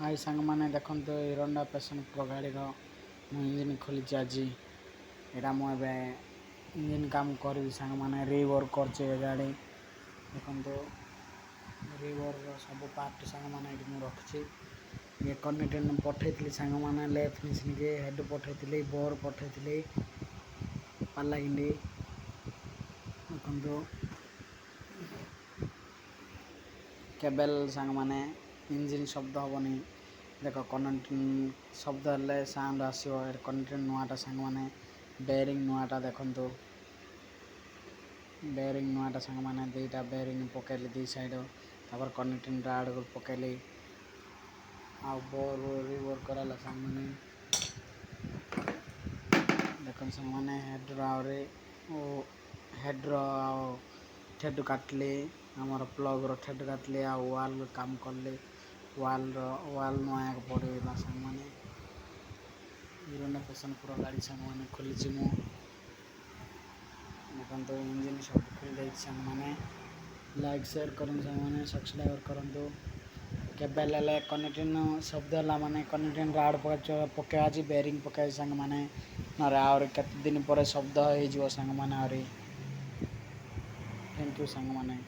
High ସାଙ୍ଗମାନେ ଦେଖନ୍ତୁ ହିରୋଣ୍ଡା passion pro ଗାଡ଼ିର ମୁଁ ଇଞ୍ଜିନ୍ ଖୋଲିଛି ଆଜି। ଏଇଟା ମୁଁ ଏବେ ଇଞ୍ଜିନ୍ କାମ କରିବି ସାଙ୍ଗମାନେ। ରିୱର୍କ କରିଛି ଏ ଗାଡ଼ି ଦେଖନ୍ତୁ। ରିୱର୍କର ସବୁ ପାର୍ଟ ସାଙ୍ଗମାନେ ଏଇଠି ମୁଁ ରଖିଛି। ଇଏ କନେକ୍ଟର ପଠାଇଥିଲି ସାଙ୍ଗମାନେ। ଲେଫ୍ଟ ମେସିନ୍କି ହେଡ଼୍ ପଠାଇଥିଲି, ବୋର୍ ପଠାଇଥିଲି, ପାଲା ଗିଣ୍ଡି ଦେଖନ୍ତୁ। କେବଲ୍ ସାଙ୍ଗମାନେ ଇଞ୍ଜିନ୍ ଶବ୍ଦ ହେବନି ଦେଖ। କନେକ୍ଟର ଶବ୍ଦ ହେଲେ ସାଉଣ୍ଡ ଆସିବ। କନେକ୍ଟର ନୂଆଟା ସାଙ୍ଗମାନେ। ବେରିଂ ନୂଆଟା ଦେଖନ୍ତୁ। ବେରିଂ ନୂଆଟା ସାଙ୍ଗମାନେ ଦୁଇଟା ବେରିଂ ପକାଇଲି ଦୁଇ ସାଇଡ଼। ତାପରେ କନେକ୍ଟର ରାଡ଼୍ ପକାଇଲି ଆଉ ବୋର୍ ରିୱର୍କ କରାଲା ସାଙ୍ଗମାନେ। ଦେଖନ୍ତୁ ସାଙ୍ଗମାନେ ହେଡ଼୍ର ଆହୁରି ହେଡ଼୍ର ଆଉ ଥ୍ରେଡ଼୍ କାଟିଲି। ଆମର ପ୍ଲଗ୍ର ଥ୍ରେଡ଼୍ କାଟିଲି ଆଉ ୱାଲ୍ କାମ କଲି। ୱାଲ୍ ନୂଆକୁ ପଡ଼ିଲା ସାଙ୍ଗମାନେ। ହିରୋଣ୍ଡା ପ୍ୟାସନ୍ ପ୍ରୋ ଗାଡ଼ି ସାଙ୍ଗମାନେ ଖୋଲିଛି ମୁଁ ଦେଖନ୍ତୁ। ଇଞ୍ଜିନ୍ ସବୁ ଖୋଲି ଦେଇଛି ସାଙ୍ଗମାନେ। ଲାଇକ୍ ସେୟାର କରନ୍ତୁ ସାଙ୍ଗମାନେ, ସବସ୍କ୍ରାଇବ୍ କରନ୍ତୁ। କେବଲ୍ ହେଲେ କନେକ୍ଟର ଶବ୍ଦ ହେଲା ମାନେ କନେକ୍ଟର ରାଡ଼୍ ପକାଇବା ଅଛି, ବେରିଂ ପକାଇଛି ସାଙ୍ଗମାନେ। ନହେଲେ ଆହୁରି କେତେ ଦିନ ପରେ ଶବ୍ଦ ହେଇଯିବ ସାଙ୍ଗମାନେ। ଆହୁରି ଥ୍ୟାଙ୍କ ୟୁ ସାଙ୍ଗମାନେ।